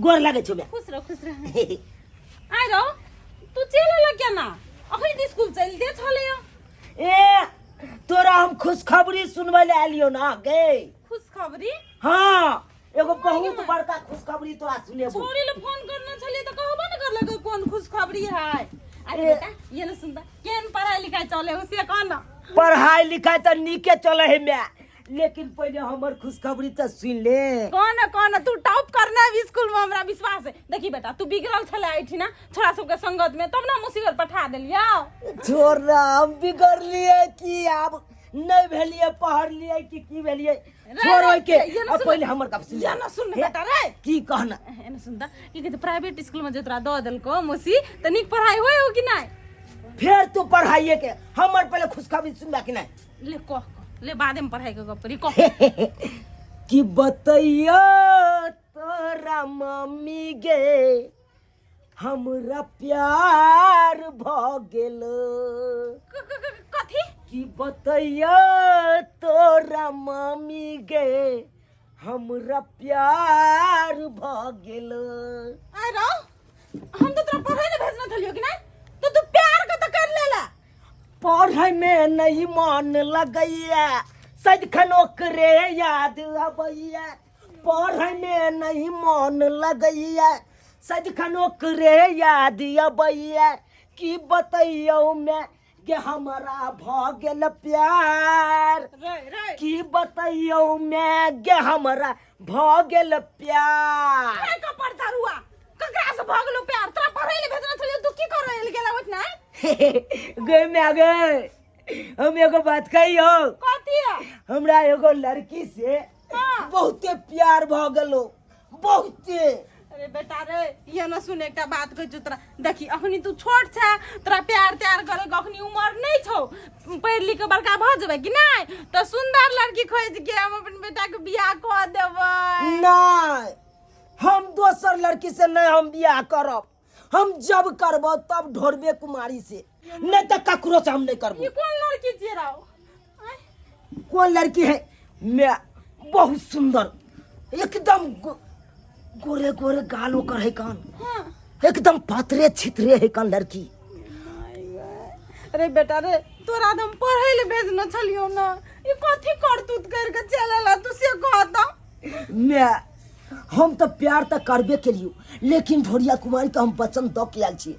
गोर लगे छु मैं खुश रह आइ रहो तू चले लग क्या ना अखन तो स्कूल चल दे छले ए तोरा हम खुशखबरी सुनबे ले आलियो ना गे खुश खबरी हां एगो बहुत बड़का खुशखबरी तोरा सुनेबो छोरी ले फोन करना छले तो कहबो न कर लगे कौन खुश खबरी है अरे बेटा ये न सुनता केन पढ़ाई लिखाई चले उसे कहना पढ़ाई लिखाई तो नीके चले है मैं लेकिन पहले हमर खुशखबरी तो सुन ले कौन तू टॉप करना है स्कूल में हमरा विश्वास है देखी बेटा तू बिगड़ल छले आई थी ना छोरा सब के संगत में तब ना मुसीबत पठा देलियो छोरा हम बिगड़ लिए कि अब नहीं भेलिए पढ़ लिए कि की भेलिए छोड़ के अब पहले हमर कब सुन या ना सुन बेटा रे की कहना एने सुनता कि कहते प्राइवेट स्कूल में जतरा द देलको मौसी त निक पढ़ाई होय हो कि नहीं फिर तू पढ़ाइए के हमर पहले खुशखबरी सुनबा कि नहीं ले कह ले बाद में पढ़ाई के गपरी कह कि बतैया तोरा मम्मी गे हमरा प्यार भ गेल कथी कि बतैया तोरा मम्मी गे हमरा प्यार भ गेल आ रो हम तो तेरा पढ़ाई ने भेजना थलियो कि नहीं तो तू प्यार का तो कर लेला पढ़ाई में नहीं मन लगैया सदखन ओकरे याद अबैया पढ़ाई में नहीं मन लगैया सदखन ओकरे याद अबैया कि बतैयो मैं के हमरा भ गेल प्यार कि बतैयो मैं के हमरा भ गेल प्यार काय का पड़ता रुआ ककरा से भागलो प्यार तोरा पढ़ाई ले भेजना थलियो तू की कर रहल गेला ओत ना गए में आ गए हम एगो बात कहियो कथी है हमरा एगो लड़की से बहुते प्यार भ गेलो बहुते अरे बेटा रे ये ना सुन एकटा बात कह तोरा देखी अखनी तू छोट छ तोरा प्यार त्यार करे के अखनी उम्र नहीं छौ पढ़ लिख के बड़का भ जेबे कि नहीं तो सुंदर लड़की खोज के हम अपन बेटा के बियाह क देबै नहीं हम दोसर लड़की से नहीं हम बियाह करब हम जब करबो तब ढोरबे कुमारी से नहीं तो ककरो से हम नहीं करबो ये कौन लड़की छे राव कौन लड़की है मैं बहुत सुंदर एकदम गोरे गोरे गाल ओकर है कान एकदम पातरे छितरे है कान लड़की अरे बेटा रे तोरा हम पढ़ै ले भेजना छलियो ना ये कथी करतूत करके चलेला तू से कहता मैं हम तो प्यार तो करबे के लिए लेकिन ढोरिया कुमारी के हम वचन द के आल छी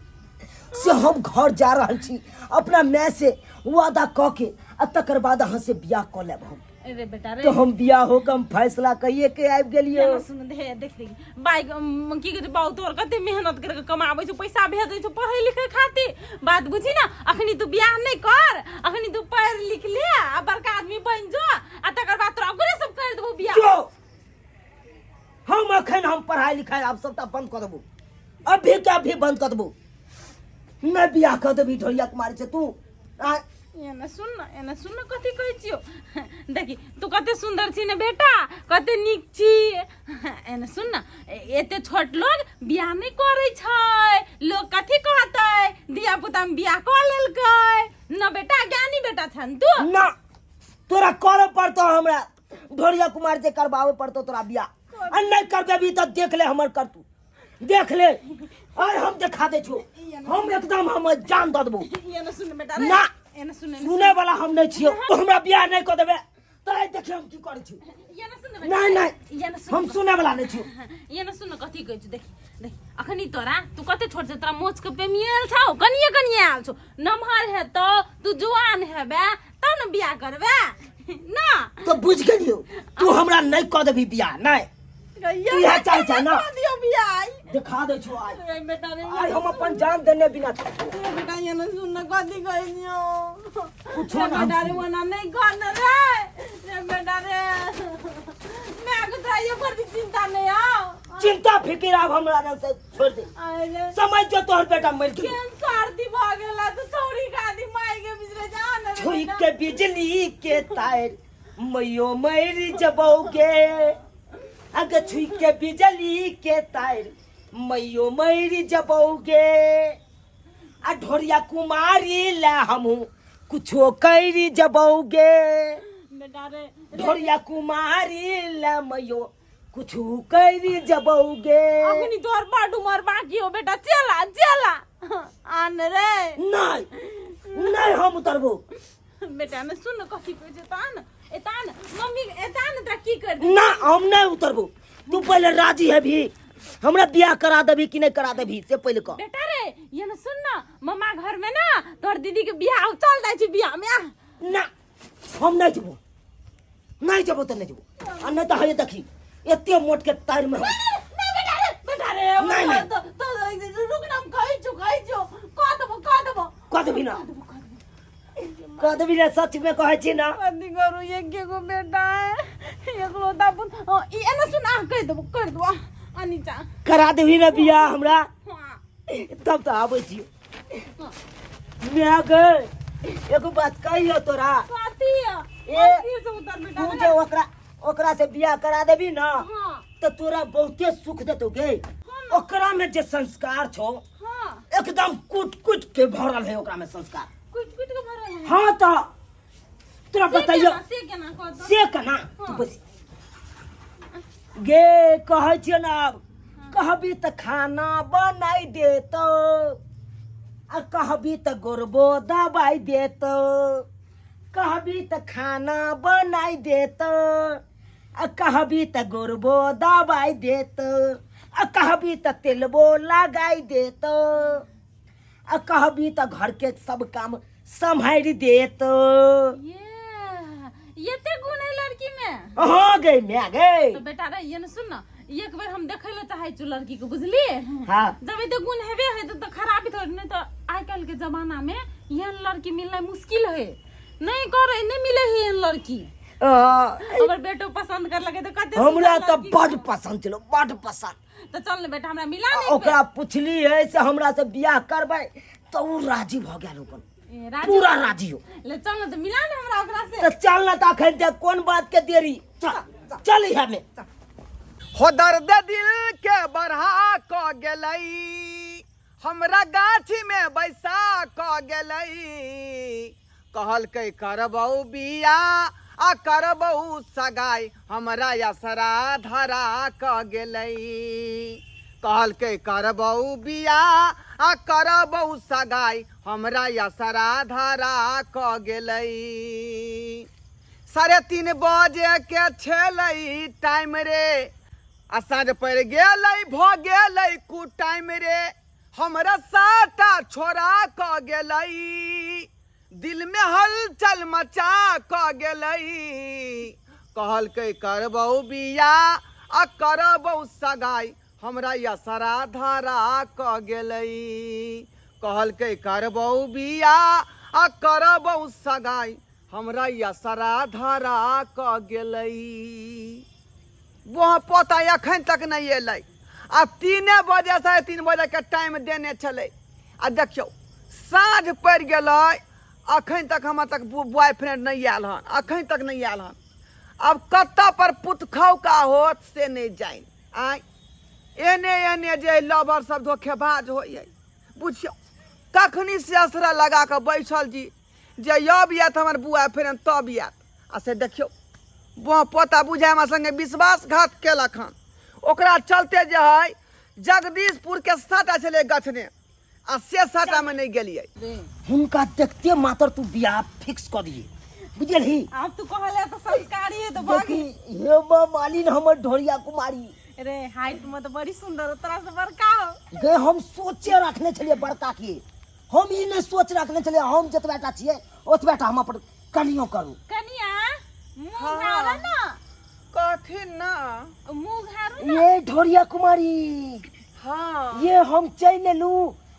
से हम घर जा रहल छी अपना मैं से वादा क के आ तकर बाद अहाँ से बियाह क लेब हम अरे बेटा रे तो हम बियाह हो के हम फैसला कहिए के आबि गेलियो सुन दे देख बाइक की कहते बाऊ तोर कते मेहनत करके कमाबै छ पैसा भेजै छ पढ़ै लिखै खातिर बात बुझी ना अखनी तू बियाह नहीं कर अखनी तू पढ़ लिख ले आ बड़का आदमी बन जो आ तकर बाद तोरा ओकरे सब कर देबो बियाह हम अखन हम पढ़ाई लिखाई आप सबटा बंद कर देबो अभी के अभी बंद कर देबो मैं बियाह कर देबी ढोलिया कुमारी से तू एना सुन कथी कहै छियो देखी तू कते सुंदर छी ने बेटा कते नीक छी एना सुन ना एते छोट लोग बियाह नहीं करै छै लोग कथी कहतै दिया पुता में बियाह क लेलकै न बेटा ज्ञानी बेटा छन तू ना तोरा करे पड़तो हमरा ढोलिया कुमार से करबावे पड़तो तोरा बियाह आ नहीं करबे भी तो देख ले हमर कर तू देख ले और हम दिखा दे छो हम एकदम हम जान द देबो एना सुन बेटा ना एना सुन सुने वाला हम नहीं छियो तो हमरा बियाह नहीं कर देबे तो देखे हम की करै छी एना सुन नहीं नहीं एना सुन हम सुने वाला नहीं छियो एना सुन कथी कहै छी देख अखनी तोरा तू कते छोट छ तोरा मोच के पेमियल छौ कनिए आल छौ नमहर है तो तू जवान हेबे तब न बियाह करबे ना तो बुझ गेलियो तू हमरा नहीं कर देबी बियाह नहीं तू यह चाह ना दियो बियाह दिखा दे छो आज अरे बेटा रे आज हम अपन जान देने बिना बेटा एना सुन कथी कहै छियो कुछ ना बेटा रे वना नहीं करना रे बेटा रे मैं को ये पर चिंता नहीं आओ चिंता फिकिर अब हमरा न से छोड़ दे अरे समझ जो तोहर बेटा मर गया केन सर्दी भ गेला तो छौरी गादी माई के बिचरे जा न छुई के बिजली के तार मइयो मर जबोगे अगर छुई के बिजली के तार मइयो मर जबोगे आ ढोरिया कुमारी ला हमहू कुछो कैरी जबोगे बेटा रे ढोरिया कुमारी ला मइयो कुछ कैरी जबोगे अखनी तोर बड़ उमर बाकी हो बेटा चला चला आन रे नहीं हम उतरबो बेटा ने सुन कथी कहै छै तान मम्मी एतान त की कर दे ना हम नहीं उतरबो तू पहले राजी है भी हमरा बियाह करा देबी कि नहीं करा देबी से पहले कह बेटा रे ये न सुन ना मम्मा घर में ना तोर दीदी के बियाह चल जाय छै बियाह में ना हम नहीं जबो तो नहीं जबो आ नहीं तो है देखी एते मोट के तार में बेटा रे नहीं तो रुक ना कहै छो कह देबो ना कह देबी रे सच में कहै छी ना कथी करू एक गो बेटा है एकलोता पुन ई एना सुन कर देबो अनिता करा देबी ना बियाह हमरा हां तब तो आबै छी मैं गए एगो बात कहियो तोरा कथी ए से उतर बेटा तू जो ओकरा से बियाह करा देबी ना हां तो तोरा बहुते सुख देतो गे ओकरा में जे संस्कार छो हां एकदम कुट के भरल है ओकरा में संस्कार कुछ के भरल है हाँ तो तोरा बताइयो से केना तू बस गे कहै छियो ना कहबी त खाना बनाई देतो आ कहबी त गोरबो दबाई देतो कहबी त खाना बनाई देतो आ कहबी त गोरबो दबाई देतो आ कहबी त तेलबो लगाई देतो आ कहबी त घर के सब काम संभाल देतो ये ते गुण है लड़की में हाँ गई मैं गई तो बेटा रे ये न सुन ना एक बार हम देखे ले चाहे छु लड़की को बुझली हाँ जब ये गुण हेबे है तो खराब थोड़ी नहीं तो आज कल के जमाना में ये लड़की मिलना मुश्किल है नहीं करे नहीं मिले है ये लड़की अगर बेटो पसंद कर लगे तो कहते हमरा तो बड़ पसंद चलो बड़ पसंद तो चल ने बेटा हमरा मिला नहीं ओकरा पुछली है से हमरा से बियाह करबै तो उ राजी भ गेल ओकन पूरा राजी हो ले चल ना तो मिला ने हमरा ओकरा से तो चल ना त अखन तक कोन बात के देरी चल इहा में हो दर्द दिल के बढ़ा क गेलई हमरा गाछी में बैसा क गेलई कहल के करबौ बिया आ करबौ सगाई हमरा यसरा धरा क गेलई कहल के करबौ बिया आ करबौ सगाई हमरा यसरा धरा क गेलई 3:30 बजे के छेलई टाइम रे आ साँझ पड़ गेलै भ गेलै कु टाइम रे हमरा साटा छोड़ा क गेलै दिल में हलचल मचा क गेलै कहलकै करबौ बिया आ करबौ सगाई हमरा यसरा धरा क गेलै कहलकै करबौ बिया आ करबौ सगाई हमरा यसरा धरा क गेलै वहाँ पोता अखन तक नहीं अलै आ 3 बजे 3:30 बजे के टाइम देने छलै आ देखियो साँझ पड़ गेलै अखन तक हमरा तक बॉयफ्रेंड नहीं आयल हन अखन तक नहीं आयल हन अब कत्ता पर पुतखौ का होत से नहीं जाइन आय एने एने जे लवर सब धोखेबाज होइए बुझियो कखनी से असरा लगा के बैठल जी जे अब आयत हमर बॉयफ्रेंड तब आयत आ से देखियो वो पोता बुझाय हमरा संगे विश्वासघात केलक हन ओकरा चलते जे है जगदीशपुर के साटा छले गछने आ से साटा में नहीं गेलिए हुनका देखते मात्र तू बियाह फिक्स कर दिए बुझलही अब तू कहले तो संस्कारी है तो बाकी हे मालिन हमर ढोरिया कुमारी रे हाइट में तो बड़ी सुंदर तरह से बड़का हो गे हम सोचे रखने छलिए बड़का के हम ई नहीं सोच रखने छलिए हम जतबाटा छिए ओतबाटा हम अपन कनियो करू कनिया मुंह घारा ना कथी ना मुंह घारू ना ये ढोरिया कुमारी हाँ ये हम चल लेलू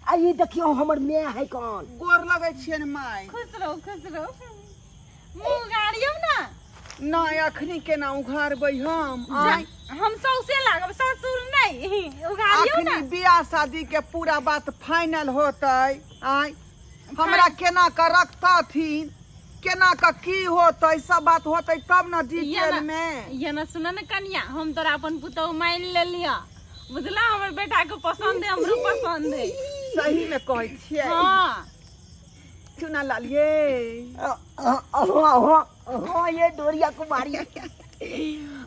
आ ये देखियो हमर मैं है कौन गोर लगे छिए न माय खुश रहो मुंह गाड़ियो ना ना अखनी केना उघारबै हम सौसे लागब ससुर नहीं उघाड़ियो ना अखनी बियाह शादी के पूरा बात फाइनल होतै आय हमरा केना का रखताथिन केना का की होतै सब बात होतै तब ना डिटेल में ये ना सुन न कनिया हम तोरा अपन पुतौ मान ले लिया बुझला हमर बेटा के पसंद है हमरो पसंद है सही में कहै छियै हां चुना लालिए हाँ ये ढोरिया कुमारी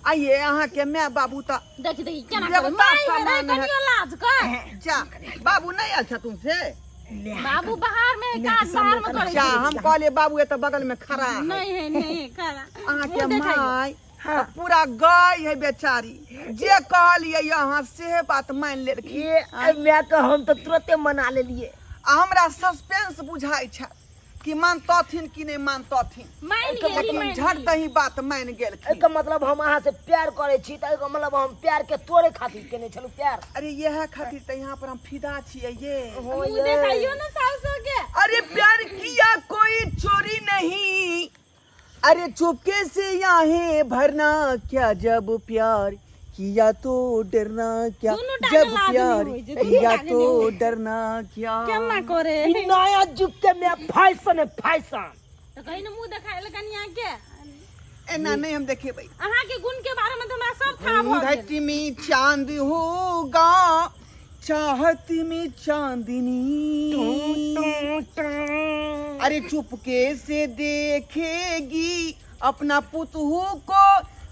आइए अहाँ के मैं बाबू तो देखी देखी केना देवता करे माय समान रे है। कनियो लाज कर जा बाबू नहीं आयल छ तुमसे बाबू बाहर में काज बाहर में करे जा हम कहले बाबू तो बगल में खड़ा है नहीं है नहीं है करा अहाँ के मुँह देखाइए। माय पूरा गाय है बेचारी जे कहलिए यहाँ से बात मान लेलखिन ये मैं तो हम तो तुरंते मना ले लिए हमरा सस्पेंस बुझाई छ कि मानतथिन कि नहीं मानतथिन मान लेकिन गेली झट ही बात मान गेलखिन एकर मतलब हम अहाँ से प्यार करे छी त एकर मतलब हम प्यार के तोरे खातिर केने छलु प्यार अरे यह खातिर तो यहाँ पर हम फिदा छिए ये मुँह देखाइयो ना सासो के अरे प्यार किया कोई चोरी नहीं अरे चुपके से यहाँ भरना क्या जब प्यार किया तो डरना क्या दोनों टांगे जब लादनी प्यार हुई जे, दोनों किया टांगे तो नहीं हुई। डरना क्या केना करे ई नया युग के में फैशन है फैशन तो कहीं ना मुँह देखाइले कनिया के एना नहीं हम देखे भाई अहाँ के गुण के बारे में तो हमरा सब था भ गेल घटी में चांद होगा चाहत में चांदनी अरे चुपके से देखेगी अपना पुतहू को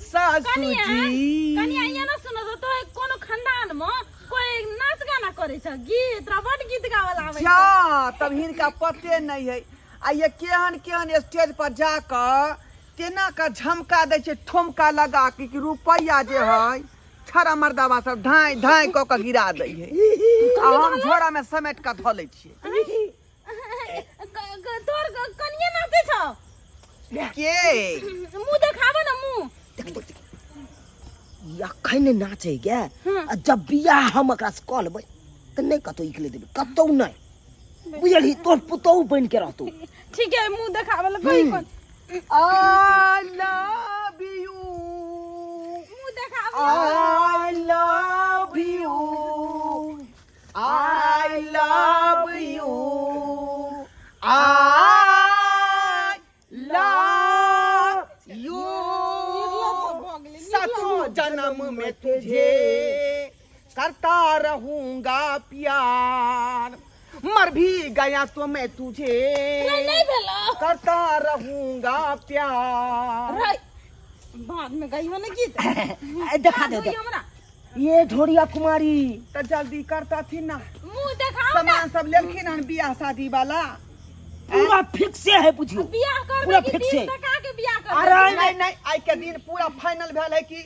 सासू कनिया जी कनिया ये ना सुनो तो कोनो खानदान में कोई नाच गाना करे छ गीत रबड़ गीत गावल आवे जा तब हिनका पते नहीं है आ ये केहन केहन स्टेज पर जाकर तेना का झमका दे छे ठुमका लगा के कि रुपया जे है छरा मर्दावा सब ढाई ढाई क के गिरा दे है आ हम झोरा में समेट के धो ले छिए तोर कनिया नाचे छ के मुँह देखाबो ना मुँह अखन नाचे गे हाँ। आ जब बियाह हम एकरा से कऽ लेबै तऽ नहीं कतौ निकले देबै कतौ नहीं बुझलही तोर पुतौह बन के रहतौ ठीक है मुँह देखाबो ल कोई कोन I love you मुँह देखाबो I love you I love you I love you सातों जन्म में तुझे करता रहूंगा प्यार मर भी गया तो मैं तुझे नहीं भेलो करता रहूंगा प्यार राय बाद में गई हो ना गीत देखा दे कोई हमरा ये ढोरिया कुमारी तो जल्दी करता थी ना मुँह देखाओ ना सामान सब लेलखिन हन बियाह शादी वाला पूरा फिक्से है बुझियो बियाह पूरा करबे कि फिक्स दिन है। तका के बियाह अरे करबे नहीं नहीं आई के दिन पूरा फाइनल भेल है कि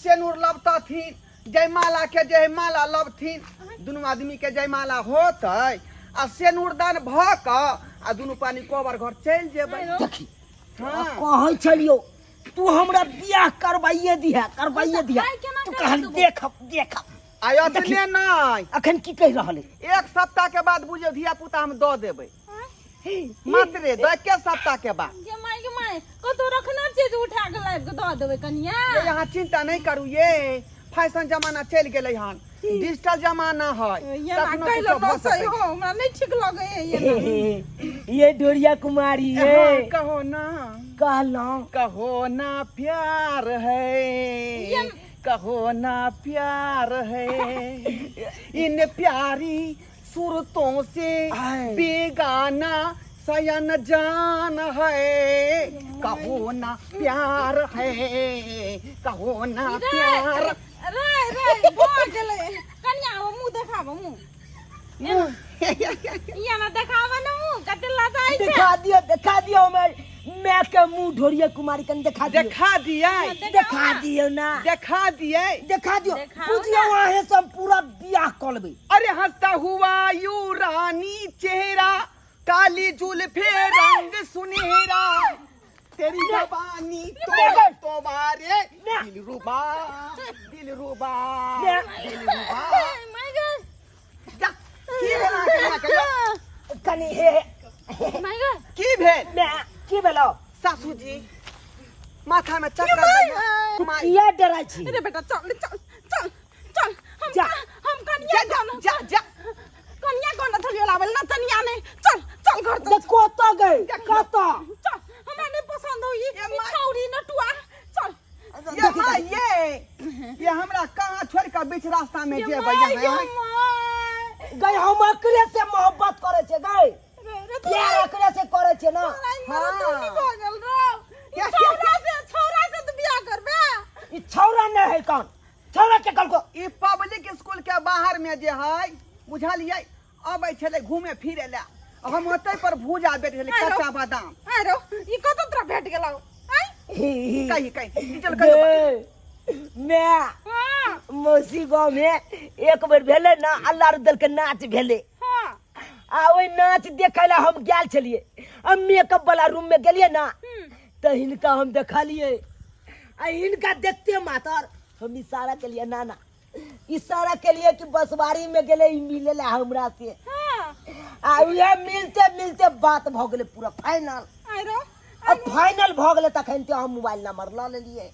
सेनूर लबता थी जयमाला के जयमाला लबथिन दुनू आदमी के जयमाला होतै आ सेनूर दान भ क आ दुनू पानी कोबर घर चल जेबै देखी हाँ कहै छलियो तू हमरा बियाह करवाइए दिहा भाई केना तू करबै कहल तू? देख आयो तने नहीं अखन की कहि रहल है एक सप्ताह के बाद बुझियो धिया पुता हम दऽ देबै मात्रे के सप्ताह के बाद के माय कतो रखना चीज उठा के लाइव के दऽ देबै कनिया ये यहाँ चिंता नहीं करू ये फैशन जमाना चल गेलै हन डिजिटल जमाना है ये ना कखनो कहलो कुछो न भऽ सही सकै। हो हमरा नहीं ठीक लगे है ये ना। ये ढोरिया कुमारी हाँ, है कहो ना कहलौं कहो ना प्यार है ये- कहो ना प्यार है इन प्यारी सूरतों से आए। बेगाना सयन जान है कहो ना प्यार है कहो ना प्यार रे बोल गेले कनिया वो मुंह देखाबो मुंह ये ना देखाबो ना मुंह कते लजाई छै देखा दियो मैं के मुंह ढोरिया कुमारी कन देखा दियो देखा दिए देखा दियो ना देखा दिए देखा दियो देखाओ बुझियो ना। वहाँ सब पूरा बियाह कर लेबै अरे हंसता हुआ यू रानी चेहरा काली जुल्फे रंग सुनहरा तेरी जवानी तो तुम्हारे दिलरुबा दिलरुबा दिलरुबा माय गॉड जा, की भेला कनिया कहियो? कनी हे माय गॉड की भेल मैं की भेलो सासू जी माथा में चक्कर दैया माय किया डराई छी अरे बेटा चल चल चल चल जा। हम कनिया जा कोन जा जा कनिया कोन थलियो लावल ना तनिया ने चल चल घर चल देखो तो गई कतो चल हमरा नहीं पसंद हो ये ये माय- छौरी नटुआ चल ये माय ये हमरा कहाँ छोड़ कर बीच रास्ता में जे भैया गई हम एकरे से मोहब्बत करे छे गई प्यार एकरे से करे छे ना हाँ। छौरा से तू बियाह करबे है कौन छोड़ा के कल को ई पब्लिक स्कूल के बाहर में जे है बुझलिए अबै छले घूमे फिरे ला हम ओतै पर भूजा बेट छले कच्चा बादाम आरो ई कत तोरा भेट गेलौ कही चल कही मैं मौसी गाँव में एक बेर भेले ना अल्लाह दल के नाच भेले आ ओइ नाच देखे ला हम गेल छलिए हम मेकअप वाला रूम में गेलिए ना तो हिनका हम देखलिए आ हिनका देखते मातर हम इशारा के लिए नाना इशारा के लिए कि बसवारी में गेले ई मिले ला हमरा से आ ये मिलते मिलते बात भ गेले पूरा फाइनल आरो अब फाइनल भ गेले तखन ते हम मोबाइल नंबर ल लेलिए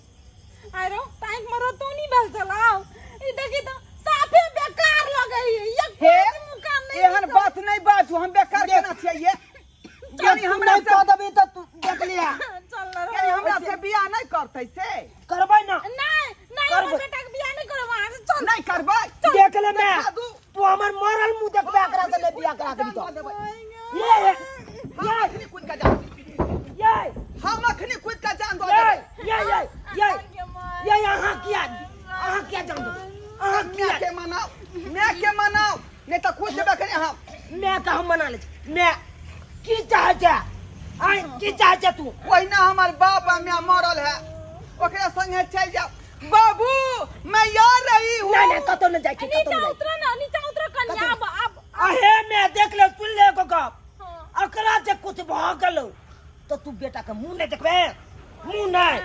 आरो टाइम मरो तो नहीं बल चलाओ ई देखी तो साफे बेकार लगे एक हे मुकाम नहीं एहन बात नहीं बाजू हम बेकार केना छियै यानी हमरा नहीं से कह देबी तो तू देख लिया चल यानी हमरा से बियाह नहीं करतै से करबै ना नहीं करबै। बेटा के बियाह नहीं करो वहां से चल नहीं करबै देख ले मैं देखा दू। तू हमर मरल मुंह देखबे एकरा से ले बियाह करा देबी तो ये हम अखनी कूद के जान ये हम अखनी कूद के जान दो ये यहाँ क्या जान दो अहाँ मैं के मनाओ नहीं तो खुद देबे कने हम मैं का हम मना ले मैं की चाहे छे आई की चाहे छे तू ओहिना हमर बाप आ मैं मरल है ओकरा संगे चल जा बाबू मैं यार रही हूँ नहीं कतो न जाय कतो न जाय नीचे उतरो कन्या अब अहे मैं देख ले सुन ले को अकरा से कुछ भ गेलो तो तू बेटा के मुंह नहीं देखबे मुंह नहीं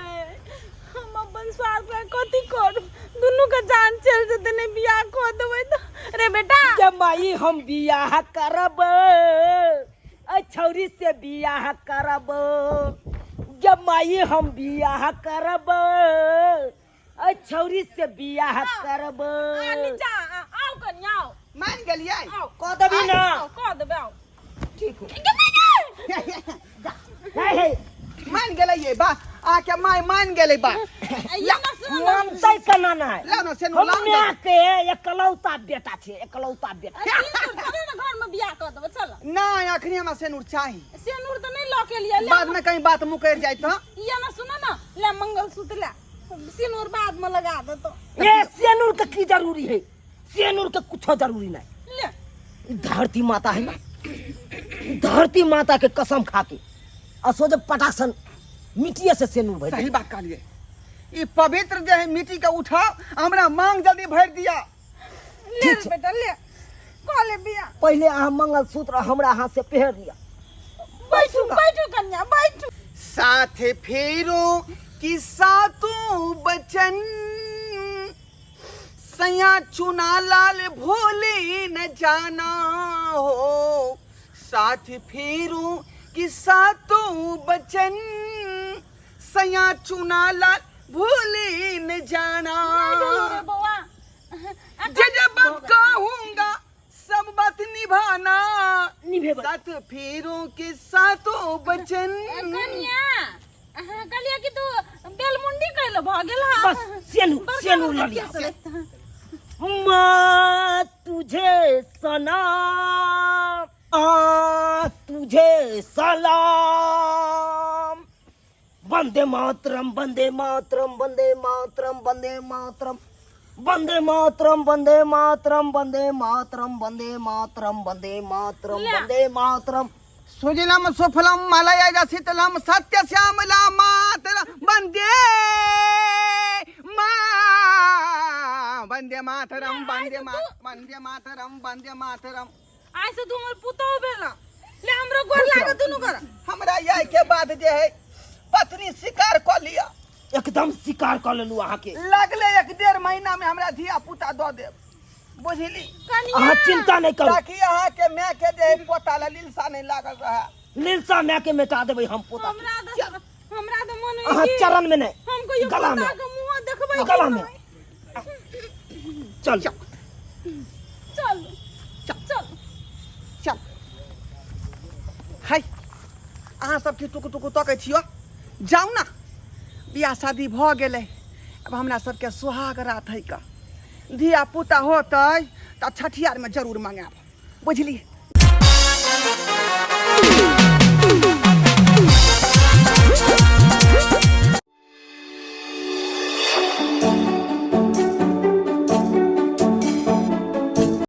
हम अपन स्वार्थ में कथी कर दुनू का जान चल जते ने बियाह को देबै तो रे बेटा जब माई हम बियाह करब अ छौरी से बियाह करब जब माई हम बियाह करब अ छौरी से बियाह करब नीचा आओ कन्या आओ मान गेलियै कह देबी ना कह देबै आओ ठीक है मान गेलै ये बा आके माय मान गेलै बा ये ना सुन मानतै केना नहीं ला ना सेनु हम ला मैं के एकलौता बेटा छे एकलौता बेटा चलो ना घर में बियाह कर देबै चल नहीं अखनी हमरा सेनुर चाही सेनूर तो नहीं लऽ के लिए बाद में कहीं बात मुकर जाय तो ये ना सुनो ना ले मंगलसूत्र ले सेनूर बाद में लगा दे तो ये सेनुर के की जरूरी है सेनुर के कुछ जरूरी नहीं ले ई धरती माता है ना ई धरती माता के कसम खा के असो जब पटासन मिट्टिए से सेनुर भर सही बात कहलिए ई पवित्र जे है मिट्टी के उठाओ हमरा मांग जल्दी भर दिया ले बेटा ले कह ले बियाह पहले अहाँ मंगलसूत्र हमरा हाथ से पहन लिया बैठू बैठू कन्या बैठू साथ फेरो कि सातों बचन सैया चुना लाल भोले न जाना हो साथ फेरो कि सातों बचन सैया चुना लाल भोले न जाना रे बौआ जब कहूंगा सब बात निभाना निभेबै साथ फेरों के सातों बचन कन्या कलिया कि तू बेलमुंडी कइलो भ गेल हा बस सेनुर ल लिया माँ तुझे सलाम तुझे सलाम वंदे मातरम वंदे मातरम वंदे मातरम वंदे मातरम वंदे मातरम वंदे मातरम वंदे मातरम वंदे मातरम वंदे मातरम वंदे मातरम सुजलम सुफलम मलयज शीतलम सत्य श्यामला मातरम वंदे वंदे मातरम वंदे मातरम वंदे मातरम आई से तू हमर पुतो भेला ले हमरो गोर लागे दुनु कर हमरा यही के बाद जे है पत्नी शिकार क लिया एकदम शिकार कर लेलू अहाँ के लगले 1.5 महीना में हमरा धिया पुता दो दे बुझली अहाँ चिंता नहीं करू ताकि अहाँ के मैं के जे पोता ला लिलसा नहीं लागल रहे लिलसा मैं के मिटा देबै हम पोता हमरा तो मन अहाँ चरण में नहीं हमको ये गला में पोता के मुंह देखबै गला में चल चल चल चल हाय अहाँ सबके टुकु टुकु तकै छियो जाऊ ना बियाह शादी भ गेलै अब हमरा सबके सुहाग रात है का धिया पुता होतै त छठियार में जरूर मंगाब बुझली